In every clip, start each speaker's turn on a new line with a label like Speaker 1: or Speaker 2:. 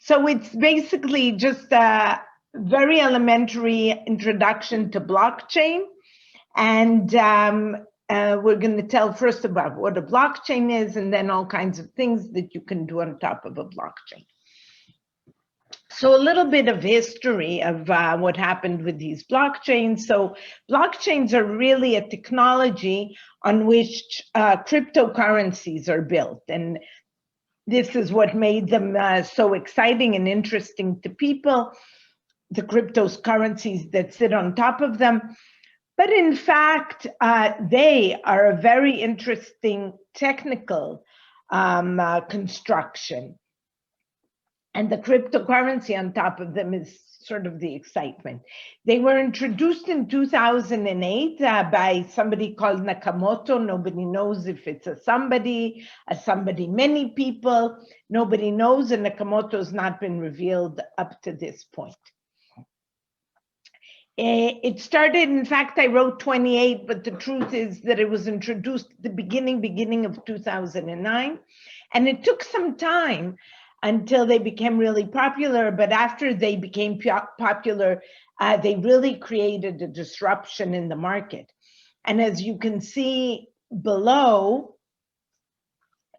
Speaker 1: So it's basically just a very elementary introduction to blockchain. And we're going to tell first about what a blockchain is, and then all kinds of things that you can do on top of a blockchain. So a little bit of history of what happened with these blockchains. So blockchains are really a technology on which cryptocurrencies are built. And this is what made them so exciting and interesting to people, the cryptocurrencies that sit on top of them. But in fact, they are a very interesting technical construction. And the cryptocurrency on top of them is sort of the excitement. They were introduced in 2008 by somebody called Nakamoto. Nobody knows if it's a somebody, many people. Nobody knows, and Nakamoto has not been revealed up to this point. It started, in fact, I wrote 28, but the truth is that it was introduced at the beginning of 2009. And it took some time until they became really popular. But after they became popular, they really created a disruption in the market. And as you can see below,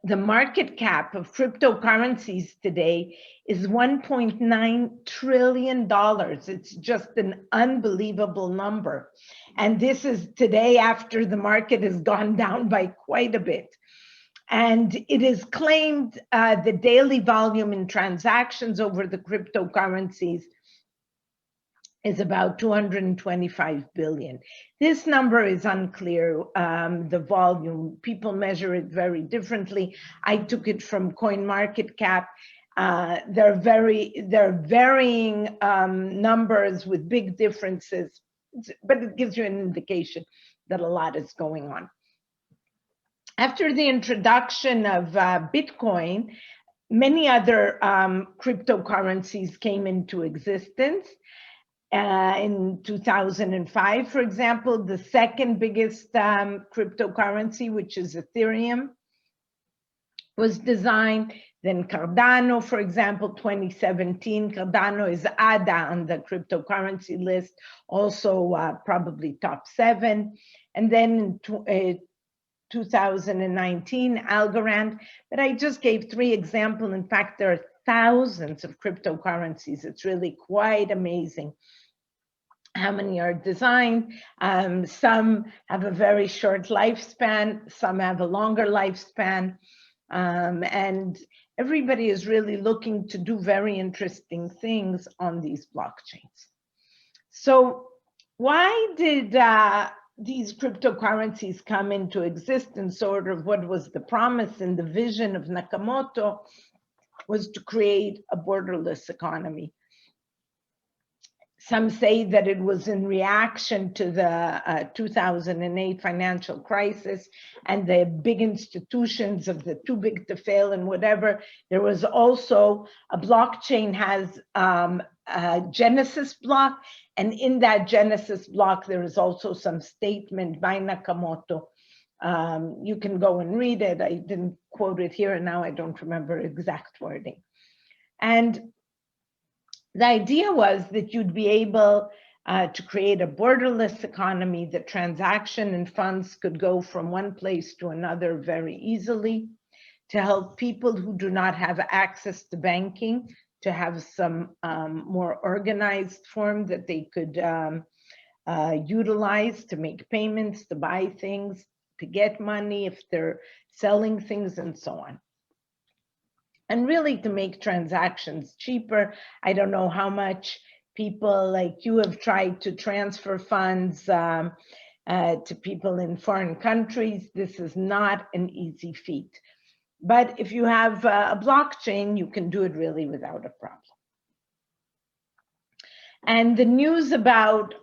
Speaker 1: the market cap of cryptocurrencies today is $1.9 trillion. It's just an unbelievable number. And this is today after the market has gone down by quite a bit. And it is claimed the daily volume in transactions over the cryptocurrencies is about 225 billion. This number is unclear, the volume. People measure it very differently. I took it from CoinMarketCap. They're varying numbers with big differences, but it gives you an indication that a lot is going on. After the introduction of Bitcoin, many other cryptocurrencies came into existence. In 2005, for example, the second biggest cryptocurrency, which is Ethereum, was designed. Then Cardano, for example, 2017. Cardano is ADA on the cryptocurrency list, also probably top 7. And then in 2019, Algorand. But I just gave 3 examples. In fact, there are thousands of cryptocurrencies. It's really quite amazing how many are designed. Some have a very short lifespan, some have a longer lifespan, and everybody is really looking to do very interesting things on these blockchains. So why did these cryptocurrencies come into existence? Sort of what was the promise and the vision of Nakamoto was to create a borderless economy. Some say that it was in reaction to the 2008 financial crisis and the big institutions of the too big to fail and whatever. There was also a blockchain has a genesis block, and in that genesis block, there is also some statement by Nakamoto. You can go and read it. I didn't quote it here, and now I don't remember exact wording. And the idea was that you'd be able to create a borderless economy, that transaction and funds could go from one place to another very easily, to help people who do not have access to banking to have some more organized form that they could utilize to make payments, to buy things, to get money if they're selling things, and so on. And really to make transactions cheaper. I don't know how much people like you have tried to transfer funds to people in foreign countries. This is not an easy feat. But if you have a blockchain, you can do it really without a problem. And the news about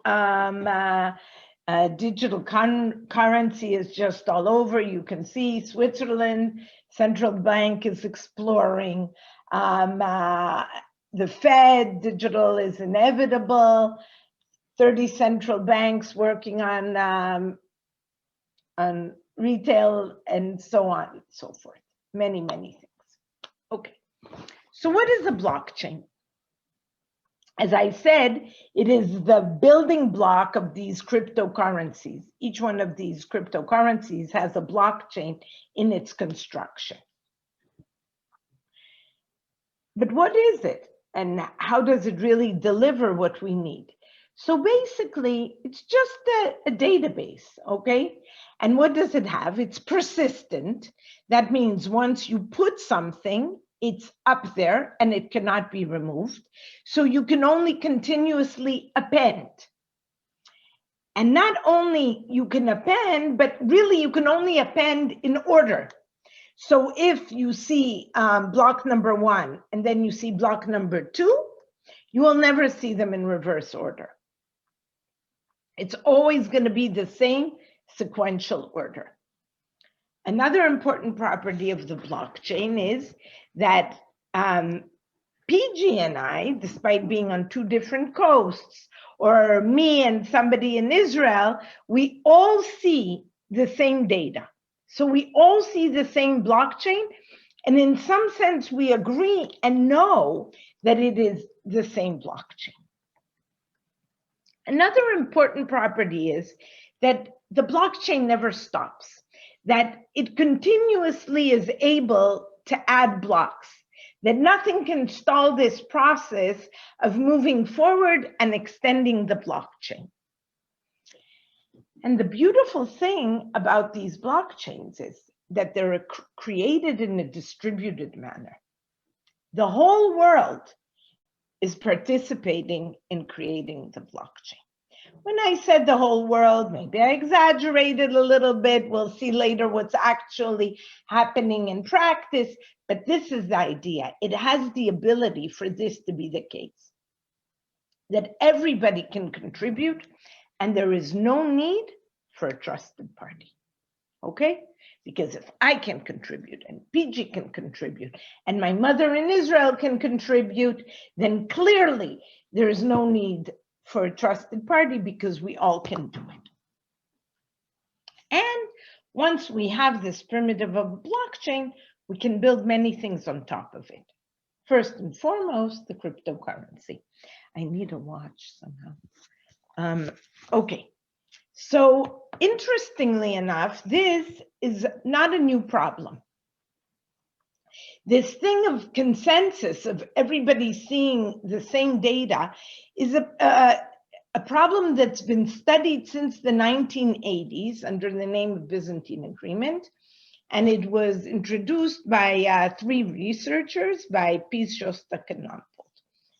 Speaker 1: digital currency is just all over. You can see Switzerland central bank is exploring. The Fed, digital is inevitable. 30 central banks working on retail and so on and so forth. Many, many things. Okay. So what is a blockchain? As I said, it is the building block of these cryptocurrencies. Each one of these cryptocurrencies has a blockchain in its construction. But what is it? And how does it really deliver what we need? So basically, it's just a database, okay? And what does it have? It's persistent. That means once you put something, it's up there and it cannot be removed. So you can only continuously append. And not only you can append, but really you can only append in order. So if you see block number 1 and then you see block number 2, you will never see them in reverse order. It's always going to be the same sequential order. Another important property of the blockchain is that PG and I, despite being on 2 different coasts, or me and somebody in Israel, we all see the same data. So we all see the same blockchain, and in some sense, we agree and know that it is the same blockchain. Another important property is that the blockchain never stops, that it continuously is able to add blocks, that nothing can stall this process of moving forward and extending the blockchain. And the beautiful thing about these blockchains is that they're created in a distributed manner. The whole world is participating in creating the blockchain. When I said the whole world, maybe I exaggerated a little bit. We'll see later what's actually happening in practice, but this is the idea. It has the ability for this to be the case, that everybody can contribute and there is no need for a trusted party, okay? Because if I can contribute and PG can contribute and my mother in Israel can contribute, then clearly there is no need for a trusted party because we all can do it. And once we have this primitive of a blockchain, we can build many things on top of it. First and foremost, the cryptocurrency. I need a watch somehow. Okay, so interestingly enough, this is not a new problem. This thing of consensus of everybody seeing the same data is a problem that's been studied since the 1980s under the name of Byzantine Agreement. And it was introduced by 3 researchers, by Ph.D.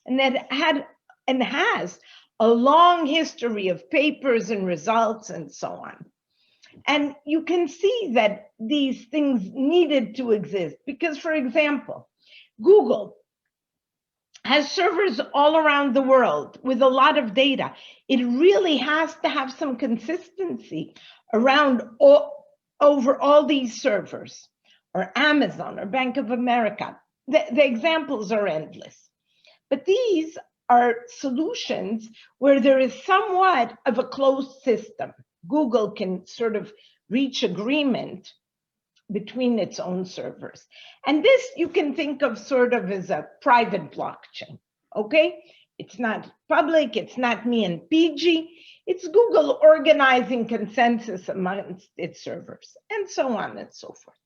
Speaker 1: and that had and has a long history of papers and results and so on. And you can see that these things needed to exist because, for example, Google has servers all around the world with a lot of data. It really has to have some consistency around over all these servers, or Amazon or Bank of America. The examples are endless. But these are solutions where there is somewhat of a closed system. Google can sort of reach agreement between its own servers. And this you can think of sort of as a private blockchain, okay? It's not public, it's not me and PG, it's Google organizing consensus amongst its servers, and so on and so forth.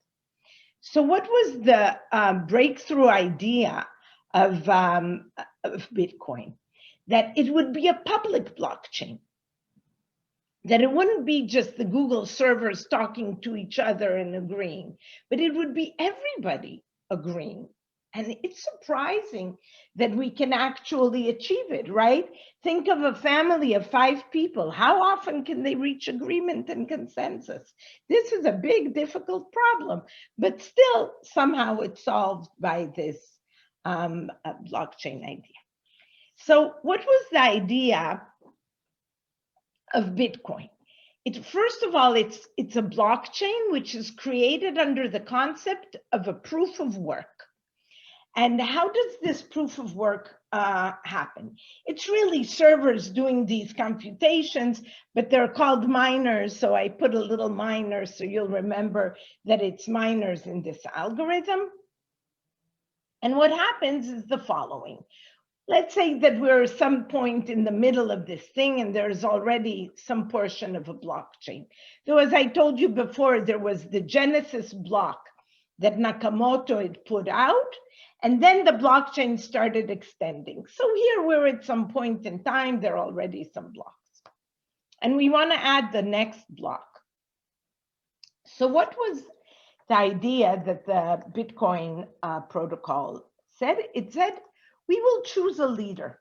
Speaker 1: So what was the breakthrough idea of Bitcoin? That it would be a public blockchain, that it wouldn't be just the Google servers talking to each other and agreeing, but it would be everybody agreeing. And it's surprising that we can actually achieve it, right? Think of a family of 5 people. How often can they reach agreement and consensus? This is a big, difficult problem, but still somehow it's solved by this blockchain idea. So what was the idea of Bitcoin? First of all, it's a blockchain which is created under the concept of a proof of work. And how does this proof of work happen? It's really servers doing these computations, but they're called miners. So I put a little miner so you'll remember that it's miners in this algorithm. And what happens is the following. Let's say that we're at some point in the middle of this thing and there's already some portion of a blockchain. So as I told you before, there was the Genesis block that Nakamoto had put out, and then the blockchain started extending. So here we're at some point in time, there are already some blocks. And we want to add the next block. So what was the idea that the Bitcoin protocol said? It said, we will choose a leader,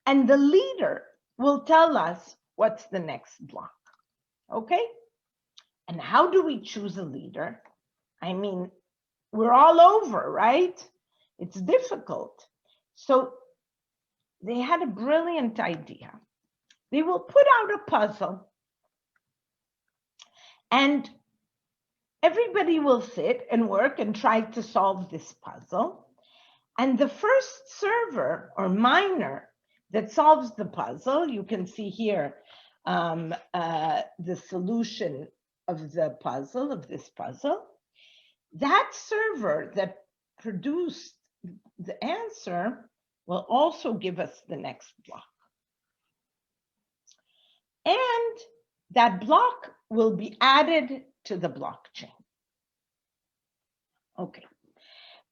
Speaker 1: and the leader will tell us what's the next block, okay? And how do we choose a leader? I mean, we're all over, right? It's difficult. So they had a brilliant idea. They will put out a puzzle, and everybody will sit and work and try to solve this puzzle. And the first server or miner that solves the puzzle, you can see here the solution of the puzzle, of this puzzle. That server that produced the answer will also give us the next block. And that block will be added to the blockchain. Okay.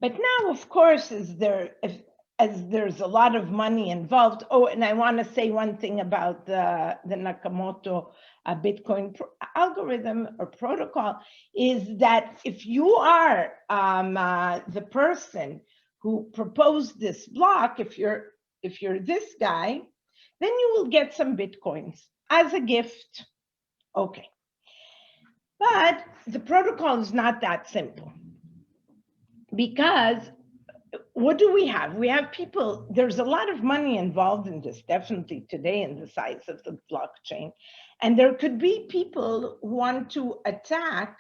Speaker 1: But now, of course, as there's a lot of money involved. Oh, and I want to say one thing about the Nakamoto Bitcoin algorithm or protocol is that if you are the person who proposed this block, if you're this guy, then you will get some Bitcoins as a gift. Okay. But the protocol is not that simple. Because what do we have? We have people, there's a lot of money involved in this, definitely today in the size of the blockchain. And there could be people who want to attack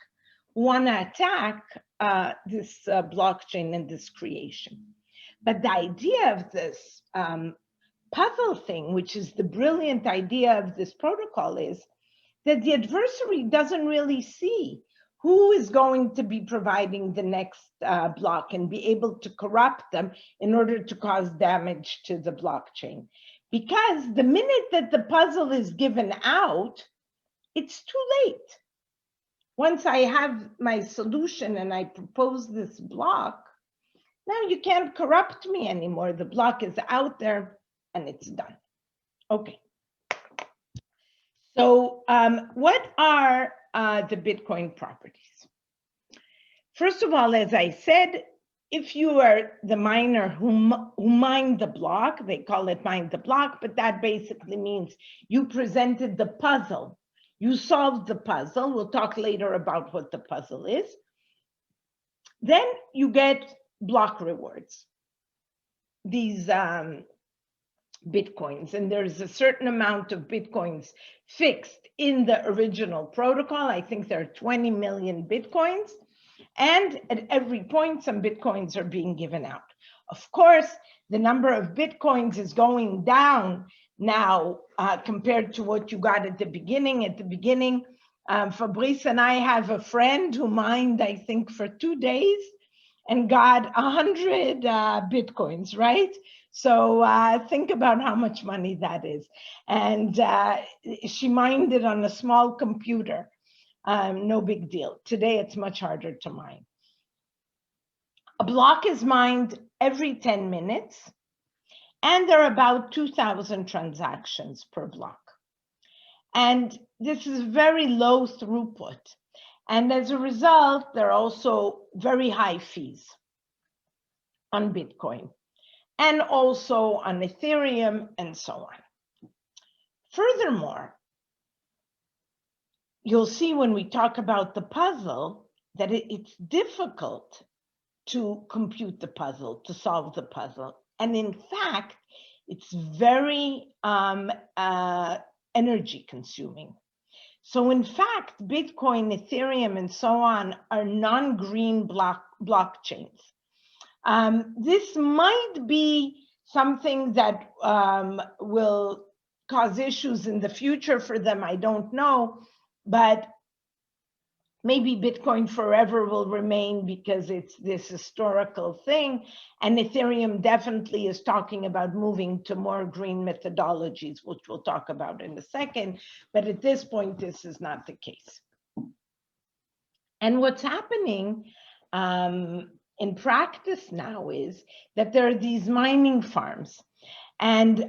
Speaker 1: this blockchain and this creation. But the idea of this puzzle thing, which is the brilliant idea of this protocol, is that the adversary doesn't really see who is going to be providing the next block and be able to corrupt them in order to cause damage to the blockchain. Because the minute that the puzzle is given out, it's too late. Once I have my solution and I propose this block, now you can't corrupt me anymore. The block is out there and it's done. Okay. So what are the Bitcoin properties? First of all, as I said, if you are the miner who mined the block, they call it mine the block, but that basically means you presented the puzzle. You solved the puzzle. We'll talk later about what the puzzle is. Then you get block rewards, these Bitcoins, and there's a certain amount of Bitcoins fixed in the original protocol. I think there are 20 million Bitcoins, and at every point, some Bitcoins are being given out. Of course, the number of Bitcoins is going down now compared to what you got at the beginning. At the beginning, Fabrice and I have a friend who mined, I think, for 2 days and got 100 Bitcoins, right? So think about how much money that is. And she mined it on a small computer. No big deal. Today, it's much harder to mine. A block is mined every 10 minutes, and there are about 2,000 transactions per block. And this is very low throughput. And as a result, there are also very high fees on Bitcoin and also on Ethereum and so on. Furthermore, you'll see when we talk about the puzzle that it's difficult to compute the puzzle, to solve the puzzle. And in fact, it's very energy consuming. So in fact, Bitcoin, Ethereum, and so on are non-green blockchains. This might be something that will cause issues in the future for them, I don't know, but Maybe Bitcoin forever will remain because it's this historical thing. And Ethereum definitely is talking about moving to more green methodologies, which we'll talk about in a second. But at this point, this is not the case. And what's happening in practice now is that there are these mining farms. And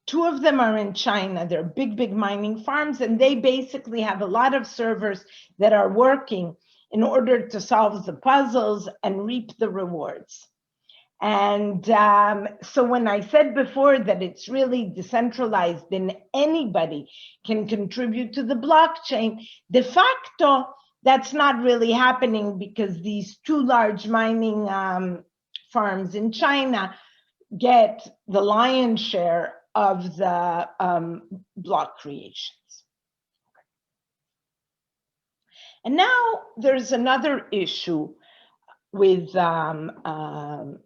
Speaker 1: two of them are in China. They're big mining farms, and they basically have a lot of servers that are working in order to solve the puzzles and reap the rewards. And so when I said before that it's really decentralized and anybody can contribute to the blockchain, de facto, that's not really happening because these two large mining farms in China get the lion's share of the block creations. And now there's another issue with Bitcoin,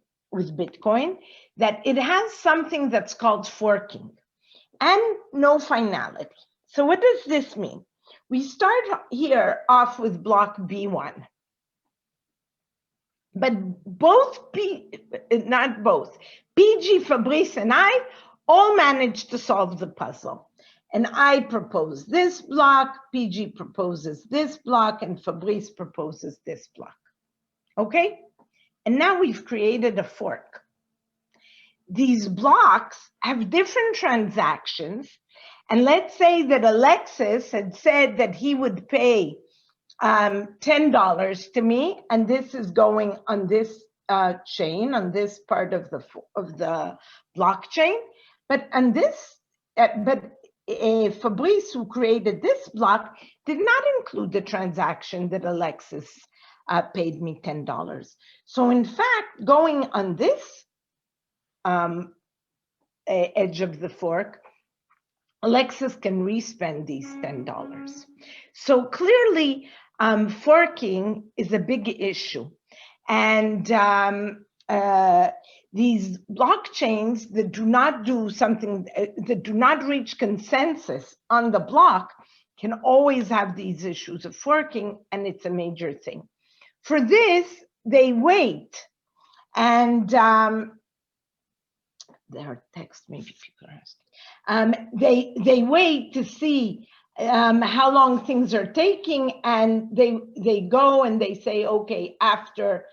Speaker 1: that it has something that's called forking and no finality. So what does this mean? We start here off with block B1. But not both, PG, Fabrice, and I all managed to solve the puzzle. And I propose this block, PG proposes this block, and Fabrice proposes this block. Okay? And now we've created a fork. These blocks have different transactions. And let's say that Alexis had said that he would pay $10 to me, and this is going on this chain, on this part of the blockchain. But on this, Fabrice, who created this block, did not include the transaction that Alexis paid me $10. So in fact, going on this edge of the fork, Alexis can respend these $10. So clearly, forking is a big issue. And these blockchains that do not do something, that do not reach consensus on the block can always have these issues of forking, and it's a major thing. For this, they wait. And there are texts, maybe people are asking. They wait to see how long things are taking, and they go and they say, okay, after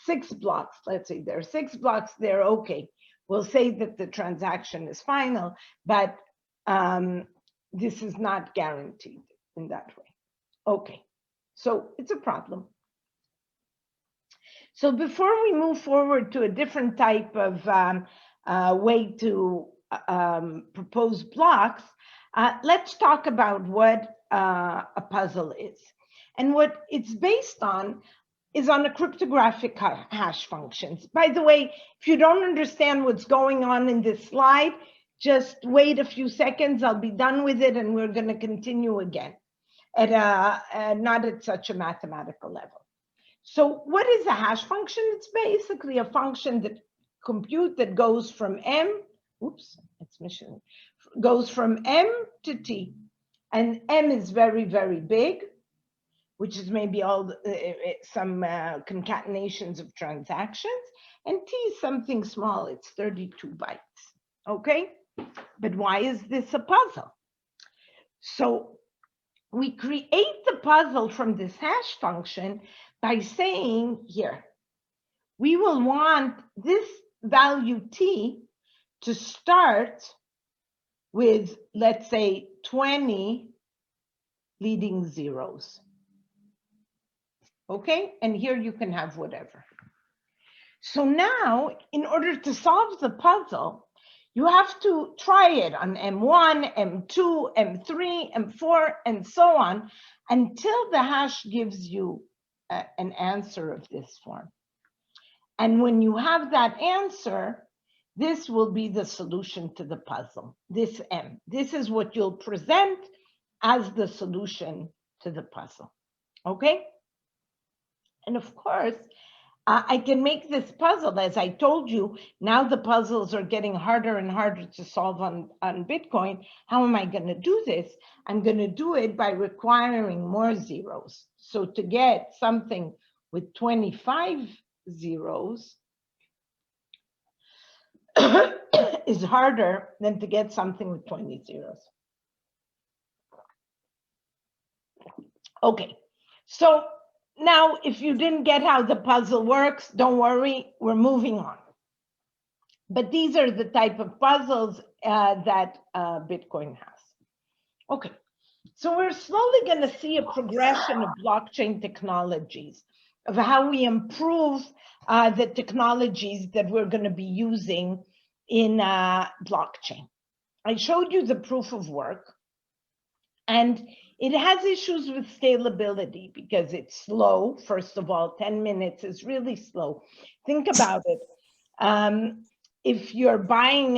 Speaker 1: 6 blocks, let's say there are 6 blocks, they're okay. We'll say that the transaction is final, but this is not guaranteed in that way. Okay, so it's a problem. So before we move forward to a different type of way to propose blocks, let's talk about what a puzzle is. And what it's based on is on a cryptographic hash functions. By the way, if you don't understand what's going on in this slide, just wait a few seconds, I'll be done with it, and we're going to continue again at not at such a mathematical level. So what is a hash function? It's basically a function that that goes from M, goes from M to T. And M is very, very big, which is maybe all some concatenations of transactions. And T is something small, it's 32 bytes, okay? But why is this a puzzle? So we create the puzzle from this hash function by saying here, we will want this value T to start with, let's say, 20 leading zeros. Okay, and here you can have whatever. So now, in order to solve the puzzle, you have to try it on M1, M2, M3, M4, and so on, until the hash gives you an answer of this form. And when you have that answer, this will be the solution to the puzzle, this M. This is what you'll present as the solution to the puzzle, okay? And of course, I can make this puzzle. As I told you, now the puzzles are getting harder and harder to solve on Bitcoin. How am I going to do this? I'm going to do it by requiring more zeros. So to get something with 25 zeros is harder than to get something with 20 zeros. Okay, so now if you didn't get how the puzzle works, don't worry, we're moving on. But these are the type of puzzles that Bitcoin has. Okay, so we're slowly going to see a progression of blockchain technologies, of how we improve the technologies that we're going to be using in blockchain. I showed you the proof of work, and it has issues with scalability because it's slow. First of all, 10 minutes is really slow. Think about it. If you're buying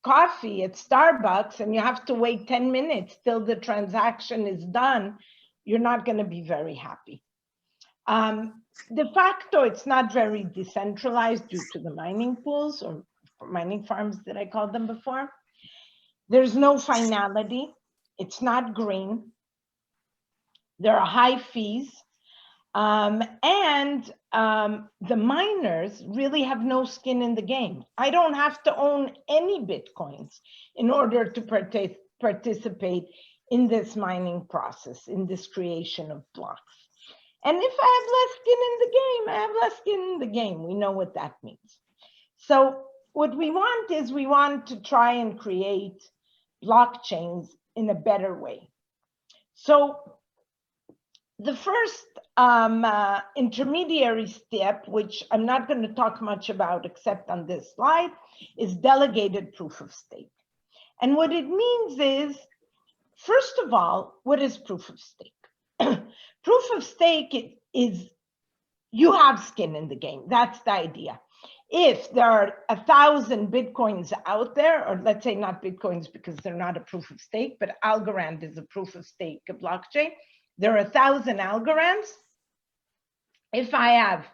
Speaker 1: coffee at Starbucks and you have to wait 10 minutes till the transaction is done, you're not going to be very happy. De facto, it's not very decentralized due to the mining pools or mining farms that I called them before. There's no finality. It's not green. There are high fees. And the miners really have no skin in the game. I don't have to own any Bitcoins in order to participate in this mining process, in this creation of blocks. And if I have less skin in the game, I have less skin in the game. We know what that means. So what we want is we want to try and create blockchains in a better way. So the first intermediary step, which I'm not going to talk much about except on this slide, is delegated proof of stake. And what it means is, first of all, what is proof of stake? Proof of stake is you have skin in the game. That's the idea. If there are 1,000 Bitcoins out there, or let's say not Bitcoins because they're not a proof of stake, but Algorand is a proof of stake blockchain. There are 1,000 Algorands. If I have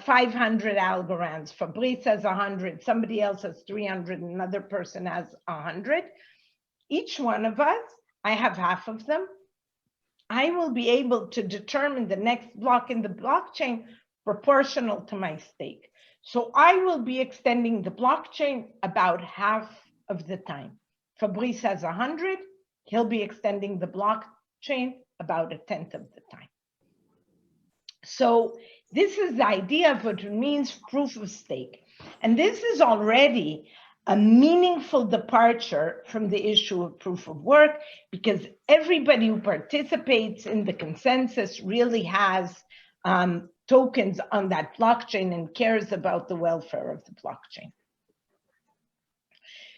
Speaker 1: 500 Algorands, Fabrice has 100, somebody else has 300, another person has 100. Each one of us, I have half of them. I will be able to determine the next block in the blockchain proportional to my stake. So I will be extending the blockchain about half of the time. Fabrice has 100, he'll be extending the blockchain about 1/10 of the time. So this is the idea of what it means proof of stake. And this is already a meaningful departure from the issue of proof of work, because everybody who participates in the consensus really has tokens on that blockchain and cares about the welfare of the blockchain.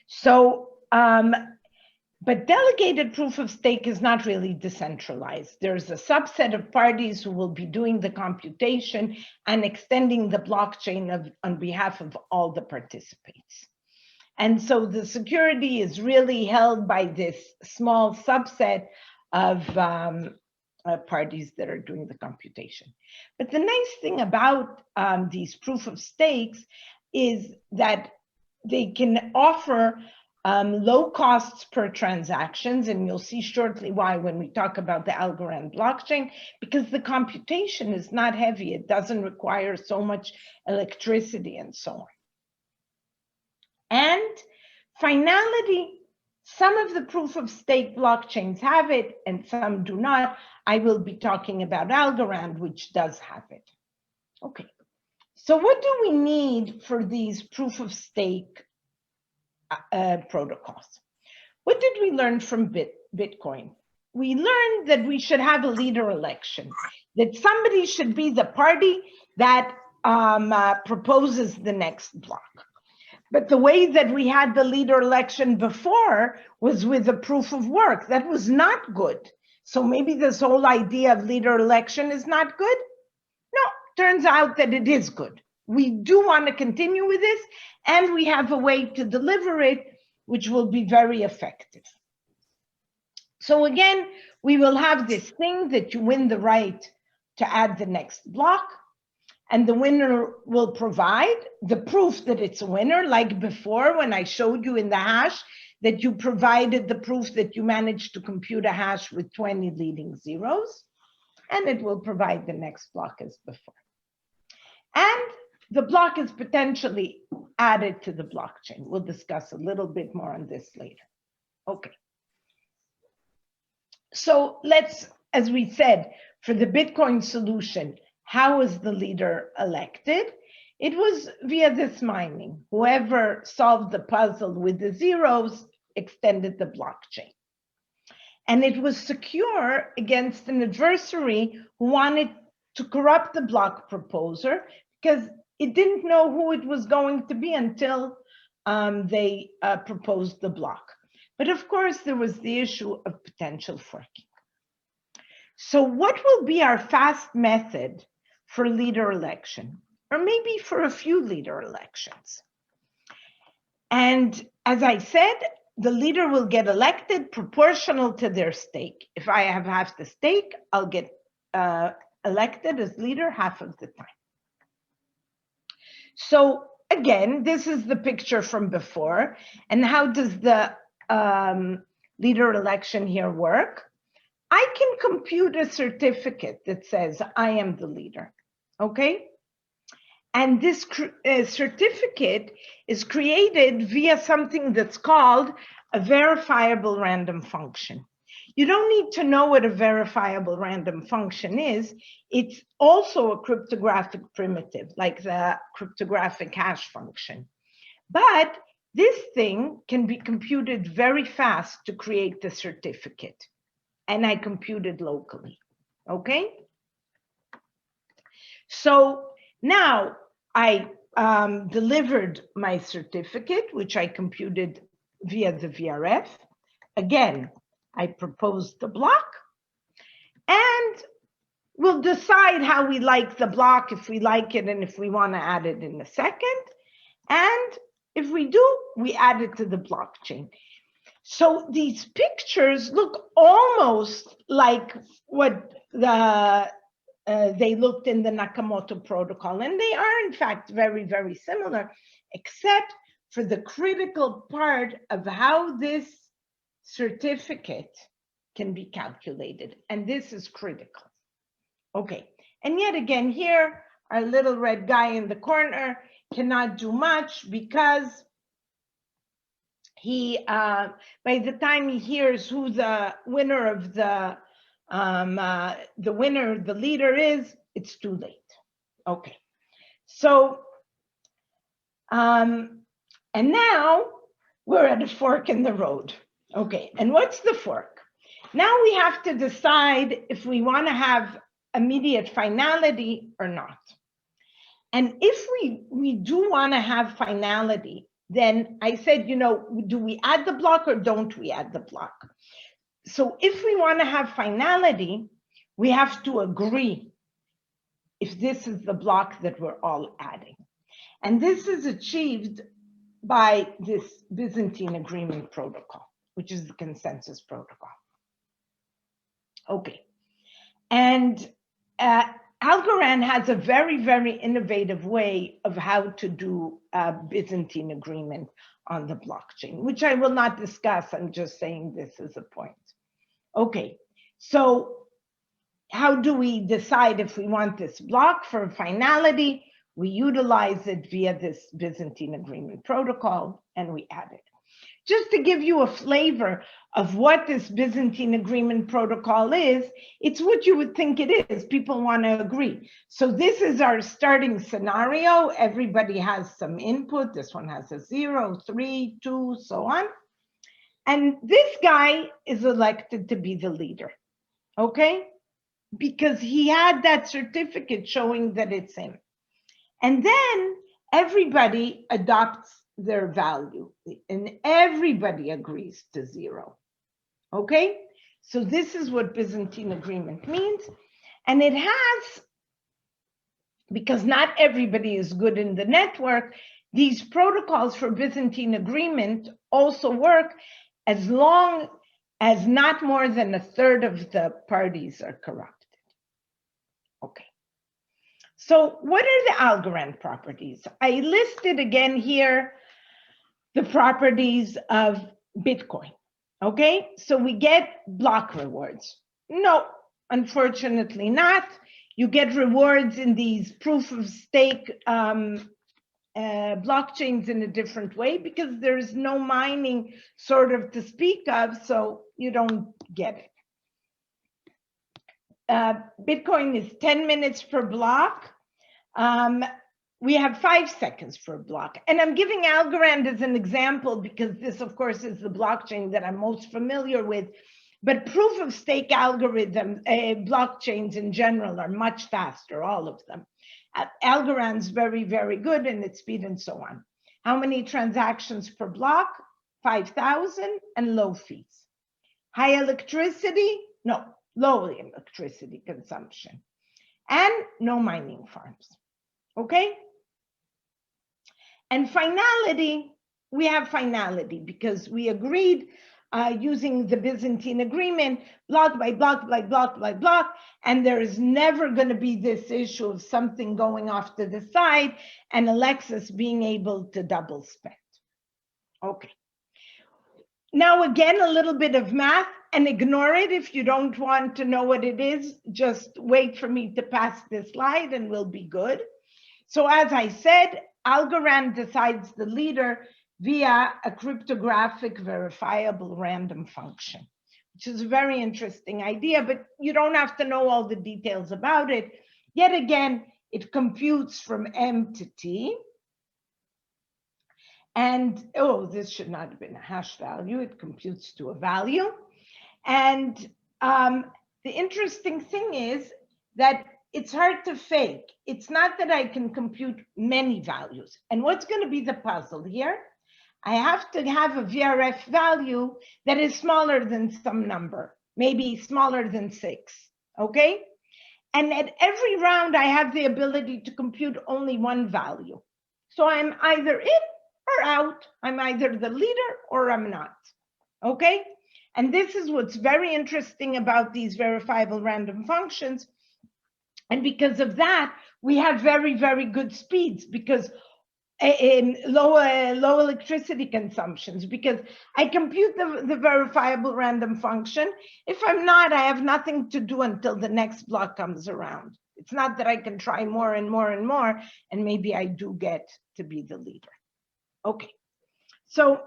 Speaker 1: So, but delegated proof of stake is not really decentralized. There's a subset of parties who will be doing the computation and extending the blockchain on behalf of all the participants. And so the security is really held by this small subset of parties that are doing the computation. But the nice thing about these proof of stakes is that they can offer low costs per transactions, and you'll see shortly why when we talk about the Algorand blockchain, because the computation is not heavy. It doesn't require so much electricity and so on. And finality, some of the proof of stake blockchains have it and some do not. I will be talking about Algorand, which does have it. Okay, so what do we need for these proof of stake protocols? What did we learn from Bitcoin? We learned that we should have a leader election, that somebody should be the party that proposes the next block. But the way that we had the leader election before was with a proof of work. That was not good. So maybe this whole idea of leader election is not good? No, turns out that it is good. We do want to continue with this, and we have a way to deliver it, which will be very effective. So again, we will have this thing that you win the right to add the next block. and the winner will provide the proof that it's a winner, like before when I showed you in the hash that you provided the proof that you managed to compute a hash with 20 leading zeros, and it will provide the next block as before. And the block is potentially added to the blockchain. We'll discuss a little bit more on this later. Okay. So let's, as we said, for the Bitcoin solution, how was the leader elected? It was via this mining. Whoever solved the puzzle with the zeros extended the blockchain. And it was secure against an adversary who wanted to corrupt the block proposer because it didn't know who it was going to be until they proposed the block. But of course, there was the issue of potential forking. So what will be our fast method for leader election, or maybe for a few leader elections? And as I said, the leader will get elected proportional to their stake. If I have half the stake, I'll get elected as leader half of the time. So again, this is the picture from before. And how does the leader election here work? I can compute a certificate that says I am the leader, okay? And this certificate is created via something that's called a verifiable random function. You don't need to know what a verifiable random function is. It's also a cryptographic primitive, like the cryptographic hash function. But this thing can be computed very fast to create the certificate. And I computed locally, okay? So now I delivered my certificate, which I computed via the VRF. Again, I proposed the block, and we'll decide how we like the block, if we like it, and if we want to add it in a second. And if we do, we add it to the blockchain. So these pictures look almost like what they looked in the Nakamoto protocol, and they are in fact very, very similar, except for the critical part of how this certificate can be calculated, and this is critical. Okay, and yet again here, our little red guy in the corner cannot do much because he, by the time he hears who the winner of the leader is, it's too late. Okay, so, and now we're at a fork in the road. Okay, and what's the fork? Now we have to decide if we want to have immediate finality or not. And if we do want to have finality, then I said, you know, do we add the block or don't we add the block? So if we want to have finality, we have to agree if this is the block that we're all adding. And this is achieved by this Byzantine Agreement protocol, which is the consensus protocol. Okay, and Algorand has a very, very innovative way of how to do a Byzantine agreement on the blockchain, which I will not discuss. I'm just saying this as a point. Okay, so how do we decide if we want this block for finality? We utilize it via this Byzantine agreement protocol, and we add it. Just to give you a flavor of what this Byzantine agreement protocol is, it's what you would think it is. People want to agree. So this is our starting scenario. Everybody has some input. This one has a 0, 3, 2, so on. And this guy is elected to be the leader, okay? Because he had that certificate showing that it's him. And then everybody adopts their value, and everybody agrees to 0. Okay, so this is what Byzantine agreement means. And it has, because not everybody is good in the network, these protocols for Byzantine agreement also work as long as not more than a third of the parties are corrupted. Okay, So what are the Algorand properties? I listed again here the properties of Bitcoin. Okay, so we get block rewards. No, unfortunately not. You get rewards in these proof of stake blockchains in a different way because there's no mining sort of to speak of, so you don't get it. Bitcoin is 10 minutes per block. We have 5 seconds per block. And I'm giving Algorand as an example because this, of course, is the blockchain that I'm most familiar with. But proof of stake algorithms, blockchains in general are much faster, all of them. Algorand's very, very good in its speed and so on. How many transactions per block? 5,000 and low fees. High electricity? No, low electricity consumption. And no mining farms, okay? And finality, we have finality because we agreed using the Byzantine Agreement, block by block by block by block, and there is never going to be this issue of something going off to the side and Alexis being able to double spend. Okay. Now again, a little bit of math, and ignore it if you don't want to know what it is. Just wait for me to pass this slide and we'll be good. So as I said, Algorand decides the leader via a cryptographic verifiable random function, which is a very interesting idea, but you don't have to know all the details about it. Yet again, it computes from M to T. And, oh, this should not have been a hash value. It computes to a value. And the interesting thing is that it's hard to fake. It's not that I can compute many values. And what's going to be the puzzle here? I have to have a VRF value that is smaller than some number, maybe smaller than 6, okay? And at every round, I have the ability to compute only one value. So I'm either in or out. I'm either the leader or I'm not, okay? And this is what's very interesting about these verifiable random functions. And because of that, we have very, very good speeds because in low electricity consumptions, because I compute the verifiable random function. If I'm not, I have nothing to do until the next block comes around. It's not that I can try more and more and more, and maybe I do get to be the leader. Okay, so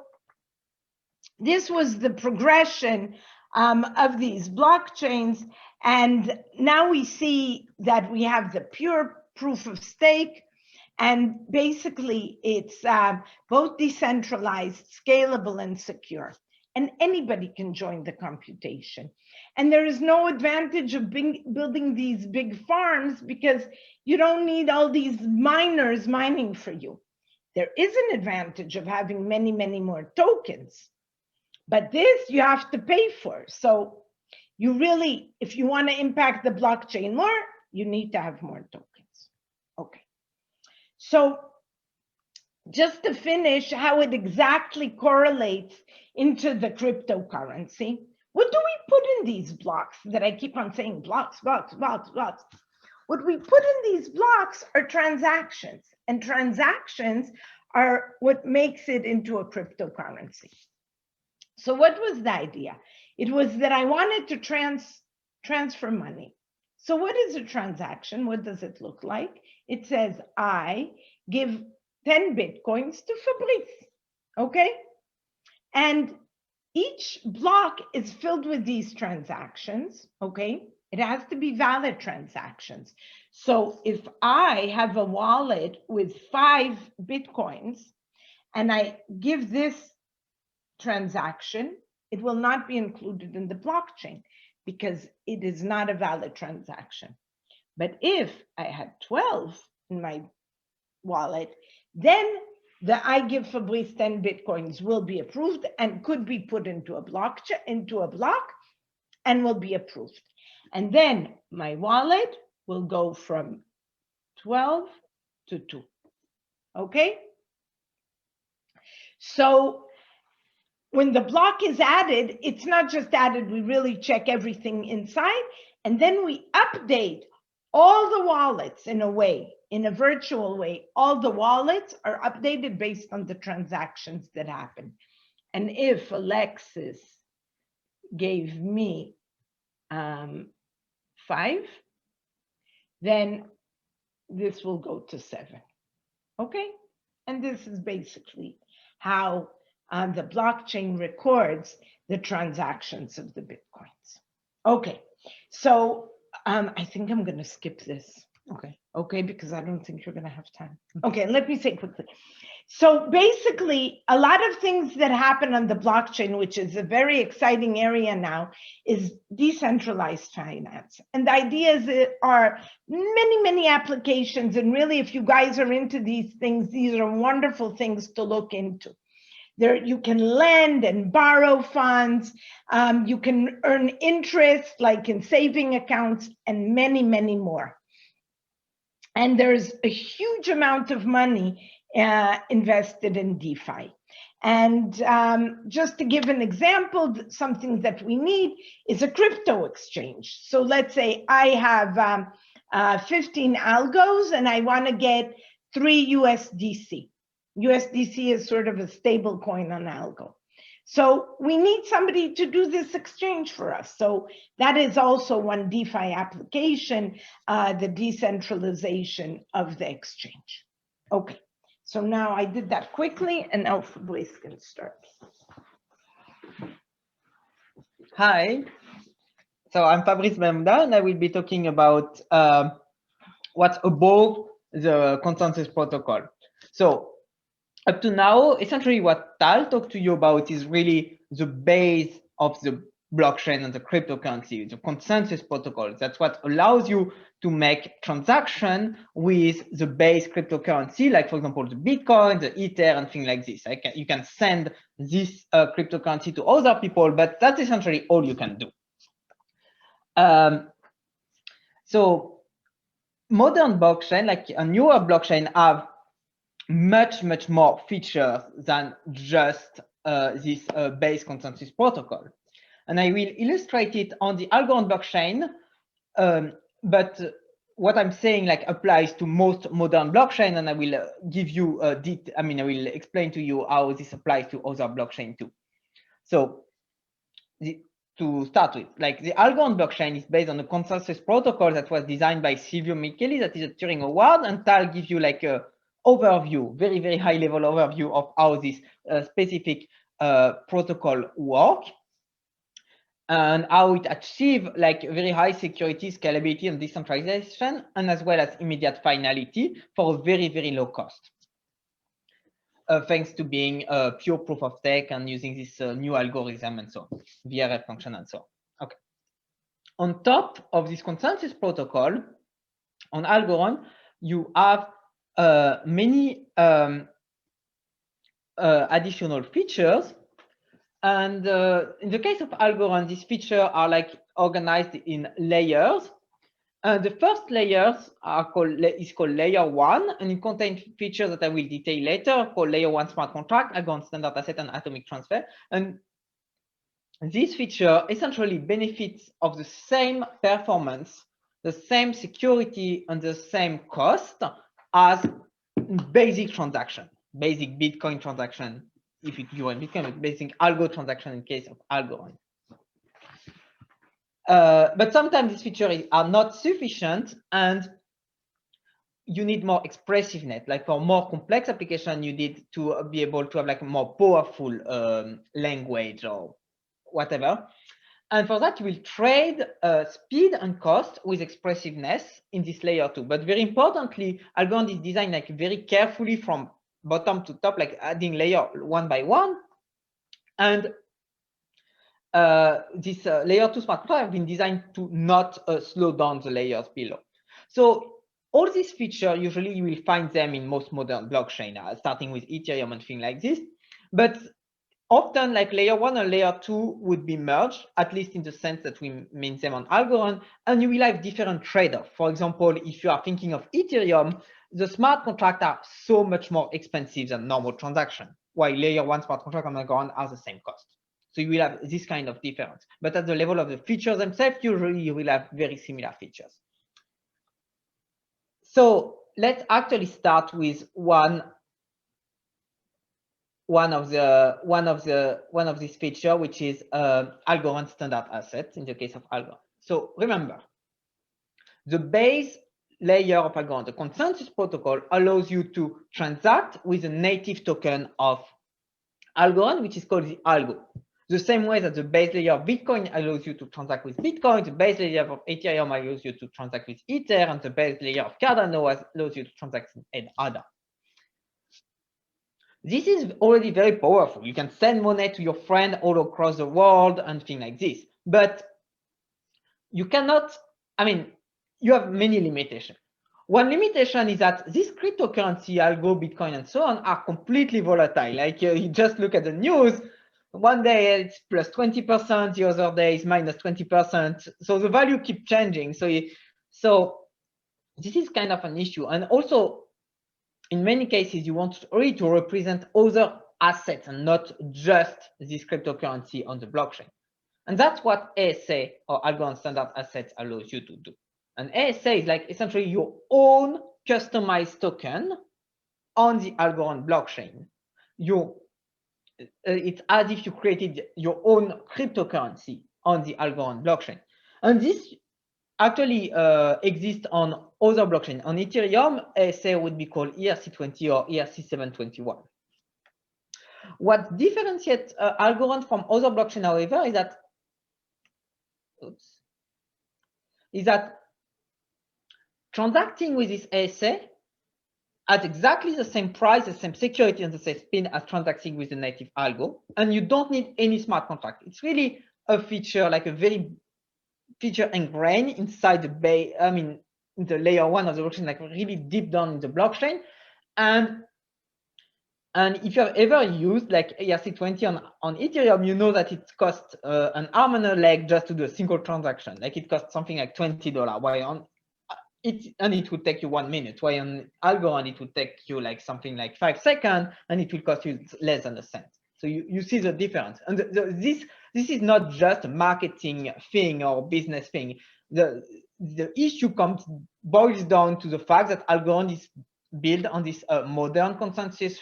Speaker 1: this was the progression of these blockchains. And now we see that we have the pure proof of stake. And basically, it's both decentralized, scalable, and secure. And anybody can join the computation. And there is no advantage of building these big farms because you don't need all these miners mining for you. There is an advantage of having many, many more tokens. But this you have to pay for. So you really, if you want to impact the blockchain more, you need to have more tokens. Okay. So just to finish how it exactly correlates into the cryptocurrency, what do we put in these blocks that I keep on saying blocks, blocks, blocks, blocks? What we put in these blocks are transactions, and transactions are what makes it into a cryptocurrency. So what was the idea? It was that I wanted to transfer money. So what is a transaction? What does it look like? It says I give 10 Bitcoins to Fabrice, okay? And each block is filled with these transactions, okay? It has to be valid transactions. So if I have a wallet with 5 Bitcoins and I give this transaction, it will not be included in the blockchain because it is not a valid transaction. But if I had 12 in my wallet, then the I give Fabrice 10 Bitcoins will be approved and could be put into a blockchain, into a block, and will be approved. And then my wallet will go from 12 to 2. Okay? So when the block is added, it's not just added, we really check everything inside, and then we update all the wallets, in a way, in a virtual way, all the wallets are updated based on the transactions that happen. And if Alexis gave me 5, then this will go to 7. Okay? And this is basically how the blockchain records the transactions of the Bitcoins. Okay, so I think I'm going to skip this. Okay, because I don't think you're going to have time. Okay, let me say quickly. So basically, a lot of things that happen on the blockchain, which is a very exciting area now, is decentralized finance. And the ideas are many, many applications. And really, if you guys are into these things, these are wonderful things to look into. There, you can lend and borrow funds. You can earn interest, like in saving accounts, and many, many more. And there's a huge amount of money invested in DeFi. And just to give an example, something that we need is a crypto exchange. So let's say I have 15 algos and I want to get 3 USDC. USDC is sort of a stable coin on algo. So we need somebody to do this exchange for us. So that is also one DeFi application, the decentralization of the exchange. Okay, so now I did that quickly, and now Fabrice can start.
Speaker 2: Hi, so I'm Fabrice Benhamouda, and I will be talking about what's above the consensus protocol. So up to now, essentially what Tal talked to you about is really the base of the blockchain and the cryptocurrency, the consensus protocol. That's what allows you to make transaction with the base cryptocurrency, like for example, the Bitcoin, the Ether, and things like this. You can send this cryptocurrency to other people, but that's essentially all you can do. So modern blockchain, like a newer blockchain, have much more features than just this base consensus protocol. And I will illustrate it on the Algorand blockchain, but what I'm saying like applies to most modern blockchain, and I will give you I will explain to you how this applies to other blockchain too. So to start with, like the Algorand blockchain is based on a consensus protocol that was designed by Silvio Micheli, that is a Turing Award, and Tal gives you like a overview, very high level overview of how this specific protocol works and how it achieves like very high security, scalability, and decentralization, and as well as immediate finality for a very low cost. Thanks to being a pure proof of stake and using this new algorithm and so on, VRF function and so on. Okay. On top of this consensus protocol, on Algorand, you have many additional features, and in the case of Algorand, these features are like organized in layers. The first layers is called layer 1, and it contains features that I will detail later, called layer 1 smart contract, Algorand standard asset, and atomic transfer. And this feature essentially benefits of the same performance, the same security, and the same cost as basic transaction, basic Bitcoin transaction, if you want Bitcoin, basic algo transaction in case of Algorand. But sometimes these features are not sufficient, and you need more expressiveness. Like for more complex application, you need to be able to have like a more powerful language or whatever. And for that, you will trade speed and cost with expressiveness in this layer 2. But very importantly, Algorand is designed like very carefully from bottom to top, like adding layer 1 by 1. And this layer 2 smart contract have been designed to not slow down the layers below. So all these features, usually you will find them in most modern blockchain, starting with Ethereum and things like this. But often like layer 1 and layer 2 would be merged, at least in the sense that we mean them on Algorand, and you will have different trade-offs. For example, if you are thinking of Ethereum, the smart contracts are so much more expensive than normal transaction, while layer 1 smart contract on Algorand are the same cost. So you will have this kind of difference. But at the level of the features themselves, usually you will have very similar features. So let's actually start with one of these feature, which is Algorand standard asset in the case of Algorand. So remember, the base layer of Algorand, the consensus protocol, allows you to transact with a native token of Algorand, which is called the algo. The same way that the base layer of Bitcoin allows you to transact with Bitcoin, the base layer of Ethereum allows you to transact with Ether, and the base layer of Cardano allows you to transact with ADA. This is already very powerful. You can send money to your friend all across the world and things like this. But you cannot, I mean, you have many limitations. One limitation is that this cryptocurrency, algo, Bitcoin, and so on, are completely volatile. Like you just look at the news, one day it's plus 20%, the other day is minus 20%. So the value keeps changing. So this is kind of an issue. And also, in many cases, you want really to represent other assets and not just this cryptocurrency on the blockchain. And that's what ASA, or Algorand Standard Assets, allows you to do. And ASA is like essentially your own customized token on the Algorand blockchain. It's as if you created your own cryptocurrency on the Algorand blockchain. And this actually exists on other blockchains. On Ethereum, ASA would be called ERC20 or ERC721. What differentiates Algorand from other blockchains, however, is that transacting with this ASA at exactly the same price, the same security, and the same spin as transacting with the native algo, and you don't need any smart contract. It's really a feature, like a very feature ingrained inside the base, I mean, in the layer one of the blockchain, like really deep down in the blockchain. And if you have ever used like ERC20 on Ethereum, you know that it costs an arm and a leg just to do a single transaction. Like it costs something like $20. Why on it would take you 1 minute. Why on Algorand it would take you like something like 5 seconds, and it will cost you less than a cent. So you see the difference. And this is not just a marketing thing or business thing. The issue boils down to the fact that Algorand is built on this modern consensus,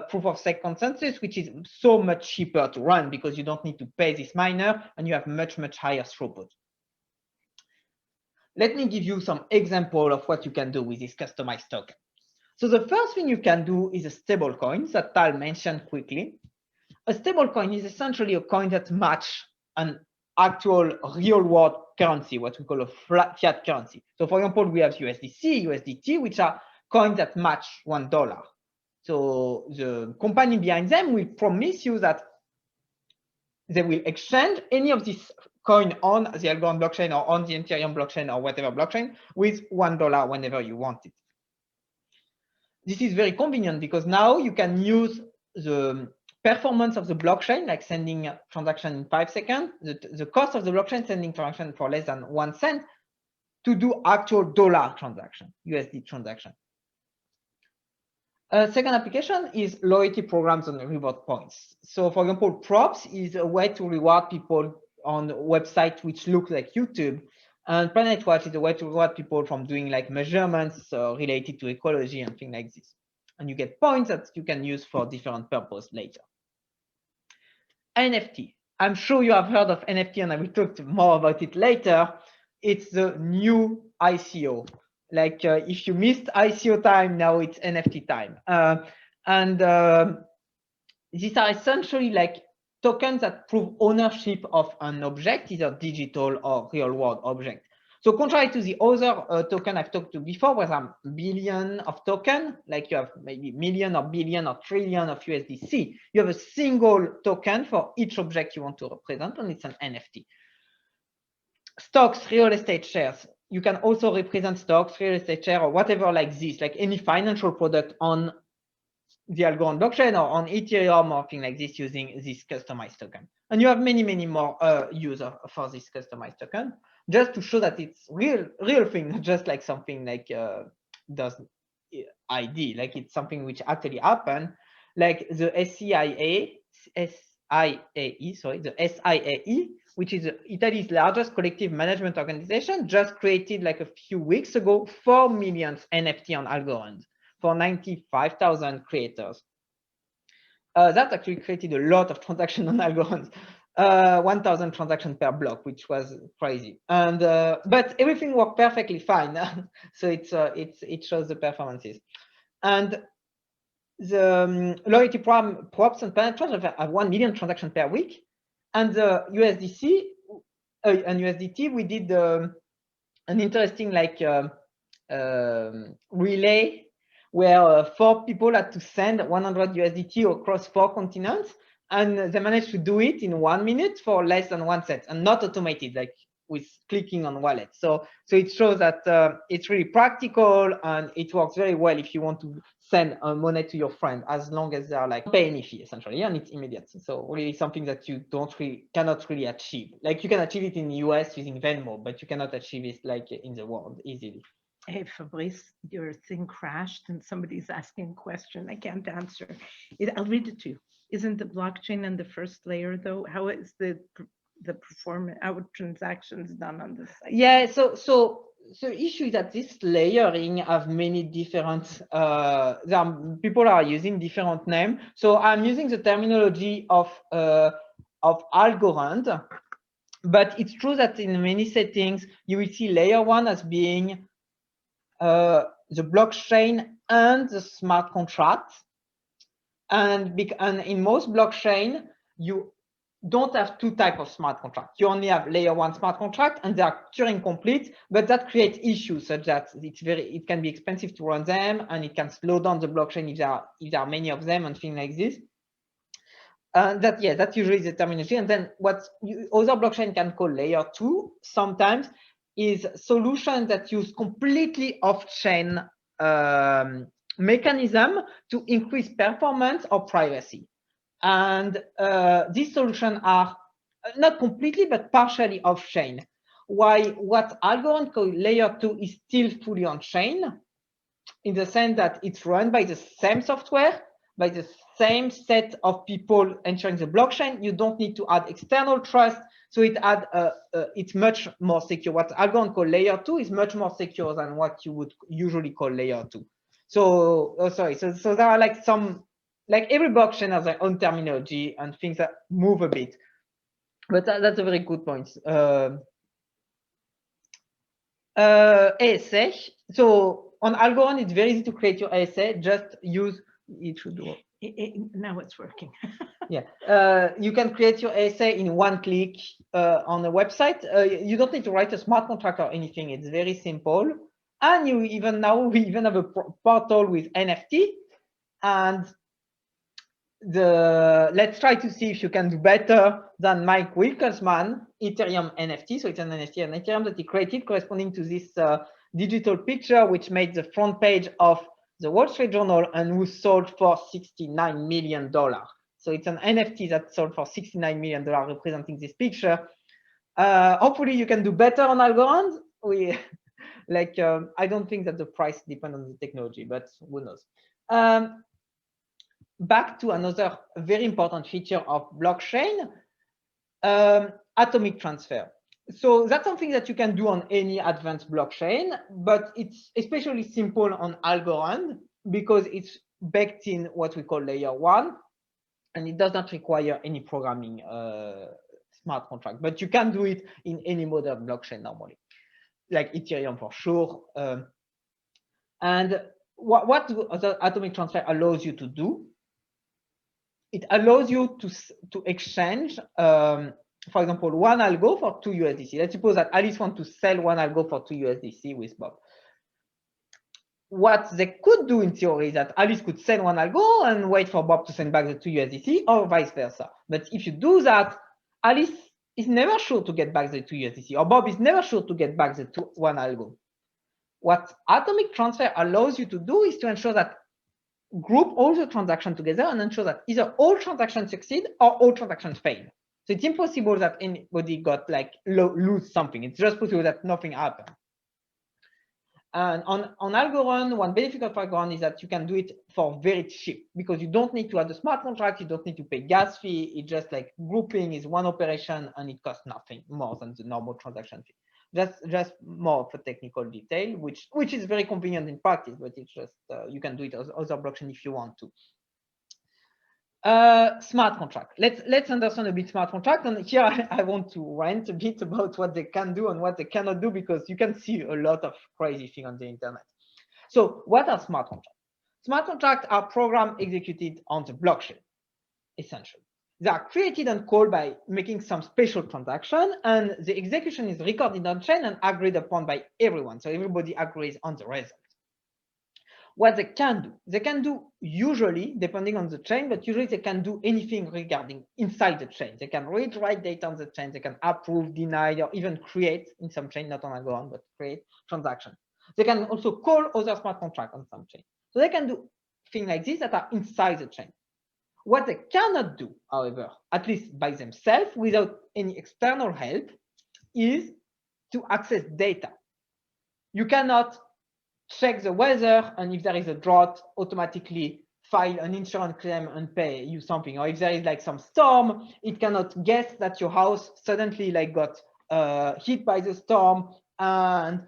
Speaker 2: proof of stake consensus, which is so much cheaper to run because you don't need to pay this miner and you have much higher throughput. Let me give you some example of what you can do with this customized token. So the first thing you can do is a stablecoin that Tal mentioned quickly. A stablecoin is essentially a coin that matches an actual real world currency, what we call a fiat currency. So for example, we have USDC, USDT, which are coins that match $1. So the company behind them will promise you that they will exchange any of these coin on the Algorand blockchain or on the Ethereum blockchain or whatever blockchain with $1 whenever you want it. This is very convenient because now you can use the performance of the blockchain, like sending a transaction in 5 seconds, the cost of the blockchain sending transaction for less than 1 cent to do actual dollar transaction, USD transaction. Second application is loyalty programs and reward points. So for example, Props is a way to reward people on websites which look like YouTube, and Planet Watch is a way to reward people from doing like measurements related to ecology and things like this. And you get points that you can use for different purposes later. NFT. I'm sure you have heard of NFT, and I will talk more about it later. It's the new ICO. Like if you missed ICO time, now it's NFT time. These are essentially like tokens that prove ownership of an object, either digital or real world object. So contrary to the other token I've talked to before, where there are billion of token, like you have maybe million or billion or trillion of USDC, you have a single token for each object you want to represent, and it's an NFT. Stocks, real estate shares. You can also represent stocks, real estate share, or whatever like this, like any financial product on the Algorand blockchain or on Ethereum or thing like this using this customized token. And you have many more users for this customized token, just to show that it's real thing, not just like something like does ID, like it's something which actually happened, like the SIAE, the SIAE, which is Italy's largest collective management organization, just created like a few weeks ago 4 million NFT on Algorand for 95,000 creators. That actually created a lot of transactions on Algorand, 1,000 transactions per block, which was crazy. And but everything worked perfectly fine. So it shows the performances. And the loyalty props and penetrations have 1 million transactions per week. And the USDC and USDT, we did an interesting like relay where 4 people had to send 100 USDT across 4 continents, and they managed to do it in 1 minute for less than 1 cent, and not automated, like with clicking on wallet. So it shows that it's really practical, and it works very well if you want to send money to your friend, as long as they are like pay any fee essentially, and it's immediate. So really something that you cannot really achieve. Like you can achieve it in the US using Venmo, but you cannot achieve it like in the world easily.
Speaker 1: Hey, Fabrice, your thing crashed and somebody's asking a question. I can't answer. I'll read it to you. Isn't the blockchain on the first layer though? How is the performance, how are transactions done on this site?
Speaker 2: Yeah, so issue is that this layering have many different, people are using different names. So I'm using the terminology of Algorand, but it's true that in many settings, you will see layer 1 as being the blockchain and the smart contract. And in most blockchain, you don't have 2 types of smart contracts. You only have layer 1 smart contract, and they are Turing complete, but that creates issues such that it can be expensive to run them, and it can slow down the blockchain if there are many of them and things like this. That's usually the terminology. And then what other blockchain can call layer 2 sometimes is solutions that use completely off-chain mechanism to increase performance or privacy. And these solutions are not completely, but partially off-chain. What Algorand called layer 2 is still fully on-chain, in the sense that it's run by the same software, by the same set of people entering the blockchain. You don't need to add external trust. So it's much more secure. What Algorand called layer 2 is much more secure than what you would usually call layer 2. So there are like every blockchain has their own terminology and things that move a bit. But that's a very good point. ASA. So on Algorand, it's very easy to create your ASA. Just use it. Should work.
Speaker 1: Now it's working.
Speaker 2: Yeah, you can create your ASA in 1 click on a website. You don't need to write a smart contract or anything. It's very simple. And we even have a portal with NFT. And let's try to see if you can do better than Mike Wilkersman Ethereum NFT. So it's an NFT on Ethereum that he created corresponding to this digital picture, which made the front page of the Wall Street Journal and was sold for $69 million. So it's an NFT that sold for $69 million representing this picture. Hopefully you can do better on Algorand. I don't think that the price depends on the technology, but who knows. Back to another very important feature of blockchain, atomic transfer. So that's something that you can do on any advanced blockchain, but it's especially simple on Algorand because it's baked in what we call layer 1, and it does not require any programming smart contract. But you can do it in any modern blockchain normally, like Ethereum for sure. And what the atomic transfer allows you to do? It allows you to exchange, for example, 1 algo for 2 USDC. Let's suppose that Alice wants to sell 1 algo for 2 USDC with Bob. What they could do in theory is that Alice could send 1 algo and wait for Bob to send back the 2 USDC, or vice versa. But if you do that, Alice is never sure to get back the 2 USDC, or Bob is never sure to get back the 1 algo. What atomic transfer allows you to do is to ensure that group all the transactions together and ensure that either all transactions succeed or all transactions fail. So it's impossible that anybody got lose something. It's just possible that nothing happened. And on Algorand, one benefit of Algorand is that you can do it for very cheap because you don't need to have the smart contract, you don't need to pay gas fee. It's just like grouping is one operation and it costs nothing more than the normal transaction fee. Just more of a technical detail, which is very convenient in practice, but it's just you can do it as other blockchain if you want to. Smart contract. Let's understand a bit smart contract. And here I want to rant a bit about what they can do and what they cannot do, because you can see a lot of crazy things on the internet. So what are smart contracts? Smart contracts are programs executed on the blockchain, essentially. They are created and called by making some special transaction, and the execution is recorded on chain and agreed upon by everyone. So everybody agrees on the result. What they can do usually, depending on the chain, but usually they can do anything regarding inside the chain. They can read, write data on the chain. They can approve, deny, or even create in some chain, not on Algorand, but create transactions. They can also call other smart contracts on some chain. So they can do things like this that are inside the chain. What they cannot do, however, at least by themselves, without any external help, is to access data. You cannot check the weather, and if there is a drought, automatically file an insurance claim and pay you something. Or if there is like some storm, it cannot guess that your house suddenly like got hit by the storm and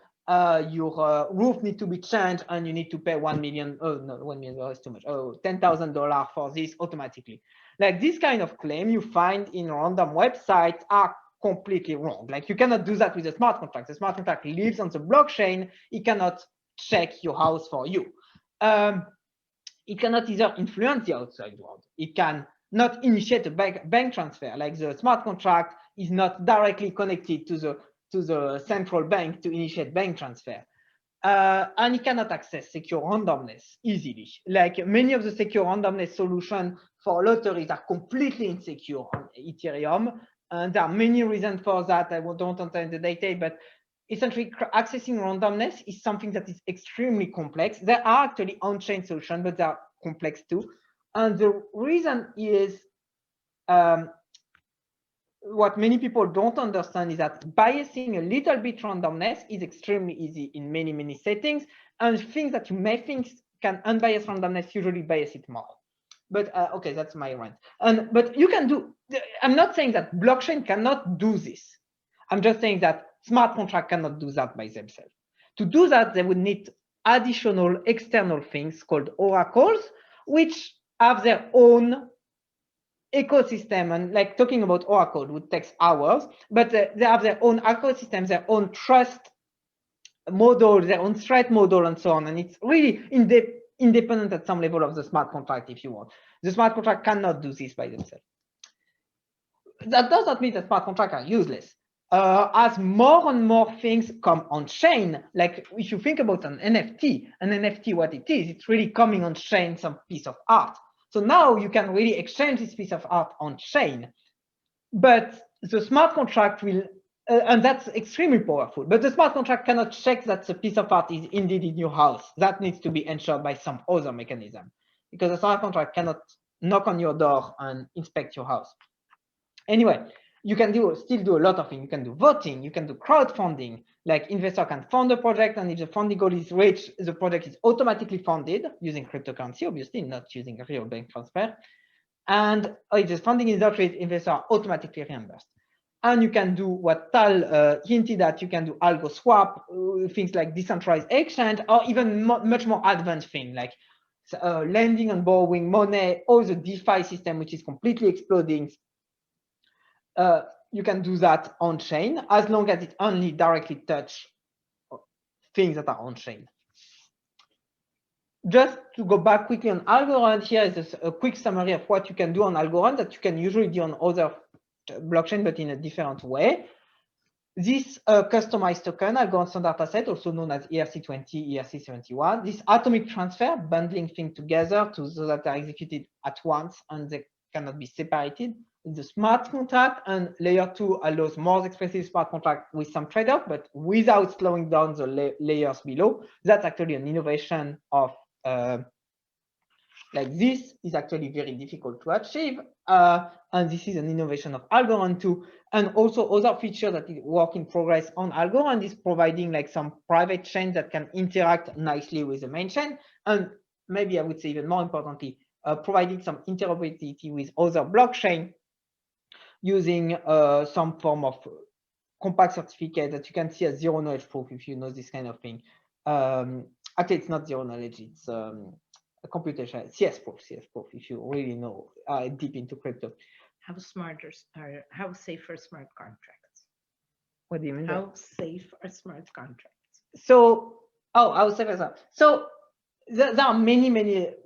Speaker 2: your roof need to be changed and you need to pay $1 million. Oh no, $1 million is too much. Oh, $10,000 for this automatically. Like this kind of claim you find in random websites are completely wrong. Like you cannot do that with a smart contract. The smart contract lives on the blockchain. It cannot check your house for you. It cannot either influence the outside world. It can not initiate a bank transfer. Like the smart contract is not directly connected to the central bank to initiate bank transfer. And it cannot access secure randomness easily. Like many of the secure randomness solutions for lotteries are completely insecure on Ethereum. And there are many reasons for that. I don't enter in the detail, but essentially accessing randomness is something that is extremely complex. There are actually on-chain solutions, but they are complex too. And the reason is what many people don't understand is that biasing a little bit randomness is extremely easy in many, many settings. And things that you may think can unbias randomness usually bias it more. But okay, that's my rant. But you can do, I'm not saying that blockchain cannot do this. I'm just saying that smart contract cannot do that by themselves. To do that, they would need additional external things called oracles, which have their own ecosystem. And like talking about oracle would take hours, but they have their own ecosystem, their own trust model, their own threat model, and so on. And it's really independent at some level of the smart contract, if you want. The smart contract cannot do this by themselves. That does not mean that smart contracts are useless. As more and more things come on chain, like if you think about an NFT, what it is, it's really coming on chain, some piece of art. So now you can really exchange this piece of art on chain, but the smart contract will, and that's extremely powerful, but the smart contract cannot check that the piece of art is indeed in your house. That needs to be ensured by some other mechanism, because the smart contract cannot knock on your door and inspect your house. Anyway, you can still do a lot of things. You can do voting, you can do crowdfunding, like investor can fund a project, and if the funding goal is reached, the project is automatically funded using cryptocurrency, obviously not using a real bank transfer. And if the funding is not reached, investors are automatically reimbursed. And you can do what Tal hinted at, you can do algo swap, things like decentralized exchange, or even much more advanced things like lending and borrowing money, or the DeFi system, which is completely exploding. You can do that on chain as long as it only directly touches things that are on chain. Just to go back quickly on Algorand, here is a quick summary of what you can do on Algorand that you can usually do on other blockchain, but in a different way. This customized token, Algorand standard asset, also known as ERC20, ERC71, this atomic transfer, bundling things together so that they are executed at once and they cannot be separated. The smart contract, and layer 2 allows more expressive smart contract with some trade-off, but without slowing down the layers below. That's actually an innovation of like this is actually very difficult to achieve. And this is an innovation of Algorand too. And also other features that is work in progress on Algorand is providing like some private chains that can interact nicely with the main chain. And maybe I would say even more importantly, providing some interoperability with other blockchain using some form of compact certificate that you can see as zero knowledge proof if you know this kind of thing. Actually, it's not zero knowledge, it's a computation, CS proof if you really know deep into crypto.
Speaker 1: How smarter are, how safe are smart contracts?
Speaker 2: What do you mean?
Speaker 1: How safe are smart contracts?
Speaker 2: So, how safe is that? So there are many,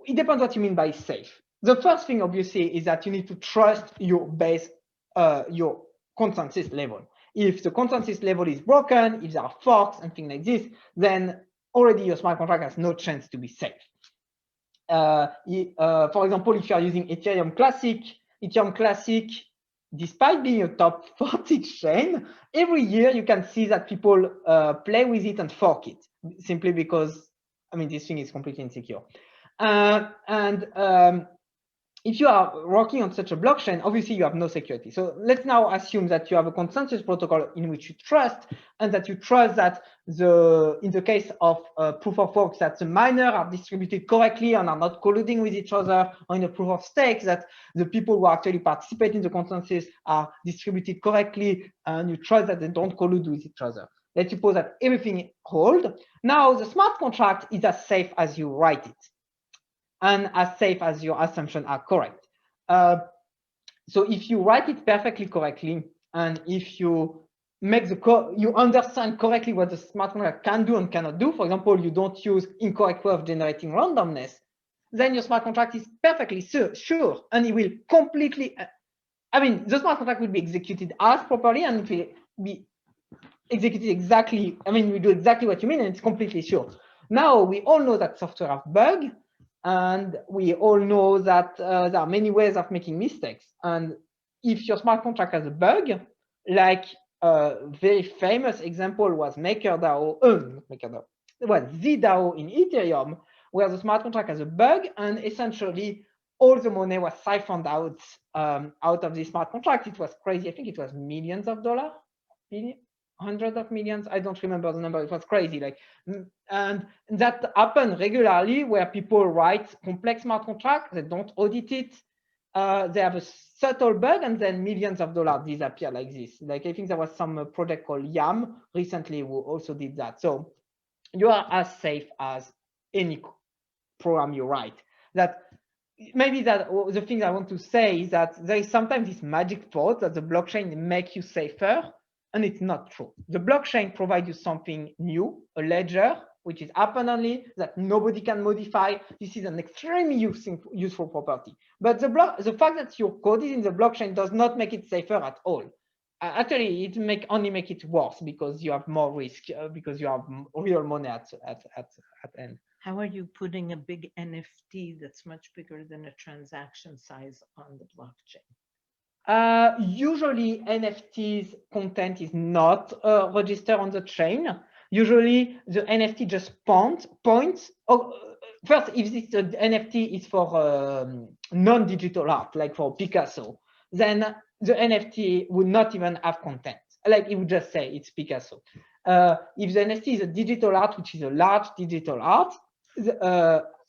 Speaker 2: it depends what you mean by safe. The first thing obviously is that you need to trust your base, your consensus level. If the consensus level is broken, if there are forks and things like this, then already your smart contract has no chance to be safe. For example, if you are using Ethereum Classic, despite being a top 40 chain, every year you can see that people play with it and fork it, simply because, I mean, this thing is completely insecure. If you are working on such a blockchain, obviously you have no security. So let's now assume that you have a consensus protocol in which you trust, and that you trust that in the case of proof of work, that the miners are distributed correctly and are not colluding with each other, or in a proof of stake, that the people who actually participate in the consensus are distributed correctly, and you trust that they don't collude with each other. Let's suppose that everything holds. Now the smart contract is as safe as you write it, and as safe as your assumptions are correct. So if you write it perfectly correctly, and if you make you understand correctly what the smart contract can do and cannot do, for example, you don't use incorrect way of generating randomness, then your smart contract is perfectly sure, and it will completely, I mean, the smart contract will be executed as properly, and it will be executed exactly, I mean, we do exactly what you mean, and it's completely sure. Now, we all know that software have bugs, and we all know that there are many ways of making mistakes. And if your smart contract has a bug, like a very famous example was MakerDAO, it was ZDAO in Ethereum, where the smart contract has a bug, and essentially all the money was siphoned out of the smart contract. It was crazy. I think it was millions of dollars, hundreds of millions. I don't remember the number. It was crazy. Like, and that happened regularly, where people write complex smart contracts, they don't audit it, they have a subtle bug, and then millions of dollars disappear like this. Like, I think there was some project called YAM recently who also did that. So you are as safe as any program you write. That maybe that the thing I want to say is that there is sometimes this magic thought that the blockchain make you safer, and it's not true. The blockchain provides you something new, a ledger, which is happen only, that nobody can modify. This is an extremely useful property. But the fact that your code is in the blockchain does not make it safer at all. Actually, it only make it worse, because you have more risk, because you have real money at end.
Speaker 1: How are you putting a big NFT that's much bigger than a transaction size on the blockchain?
Speaker 2: Usually NFTs content is not registered on the chain. Usually the NFT just points. First, if this NFT is for non-digital art, like for Picasso, then the NFT would not even have content. Like, it would just say it's Picasso. If the NFT is a digital art, which is a large digital art,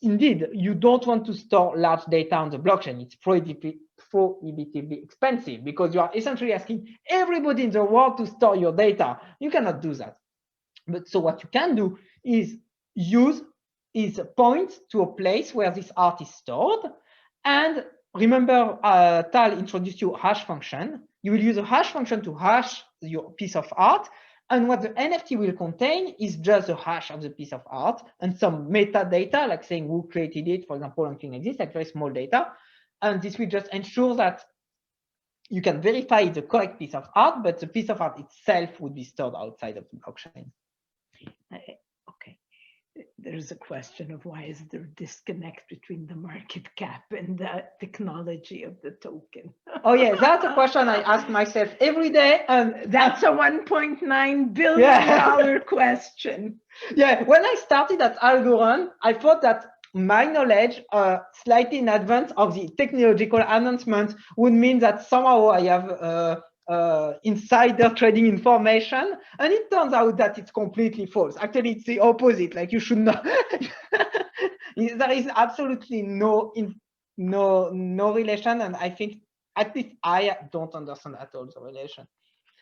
Speaker 2: indeed, you don't want to store large data on the blockchain. It's prohibitively expensive, because you are essentially asking everybody in the world to store your data. You cannot do that. But so what you can do is point to a place where this art is stored. And remember, Tal introduced you a hash function. You will use a hash function to hash your piece of art. And what the NFT will contain is just the hash of the piece of art and some metadata, like saying who created it, for example, and things like this, like very small data. And this will just ensure that you can verify it's the correct piece of art, but the piece of art itself would be stored outside of the blockchain.
Speaker 1: Okay. There's a question of why is there a disconnect between the market cap and the technology of the token?
Speaker 2: Oh yeah, that's a question I ask myself every day, and
Speaker 1: that's a $1.9 billion question.
Speaker 2: Yeah, when I started at Algorand, I thought that my knowledge slightly in advance of the technological announcement would mean that somehow I have insider trading information, and it turns out that it's completely false. Actually, it's the opposite. Like, you should not. There is absolutely no relation, and I think at least I don't understand at all the relation.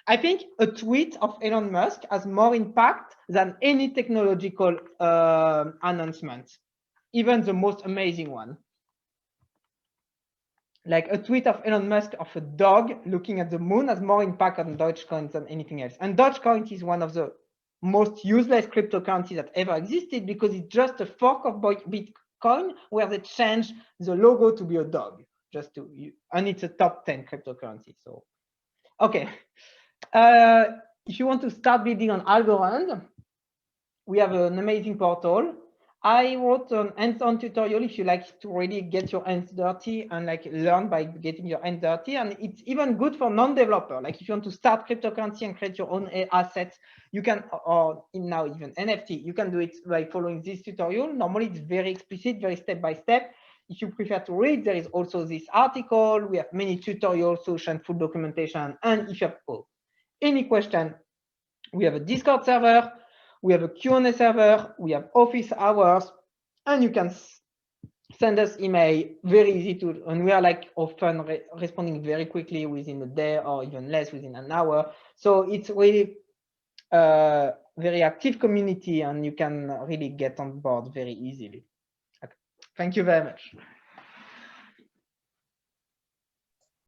Speaker 2: I think a tweet of Elon Musk has more impact than any technological announcement, even the most amazing one. Like a tweet of Elon Musk of a dog looking at the moon has more impact on Dogecoin than anything else. And Dogecoin is one of the most useless cryptocurrencies that ever existed, because it's just a fork of Bitcoin where they changed the logo to be a dog, and it's a top 10 cryptocurrency. So, okay. If you want to start building on Algorand, we have an amazing portal. I wrote an hands-on tutorial if you like to really get your hands dirty and like learn by getting your hands dirty. And it's even good for non-developer. Like if you want to start cryptocurrency and create your own assets, you can, or now even NFT, you can do it by following this tutorial. Normally it's very explicit, very step-by-step. If you prefer to read, there is also this article. We have many tutorials, solution, full documentation. And if you have any question, we have a Discord server. We have a Q&A server, we have office hours, and you can send us email, very easy to, and we are like often responding very quickly within a day or even less within an hour. So it's really a very active community, and you can really get on board very easily. Okay. Thank you very much.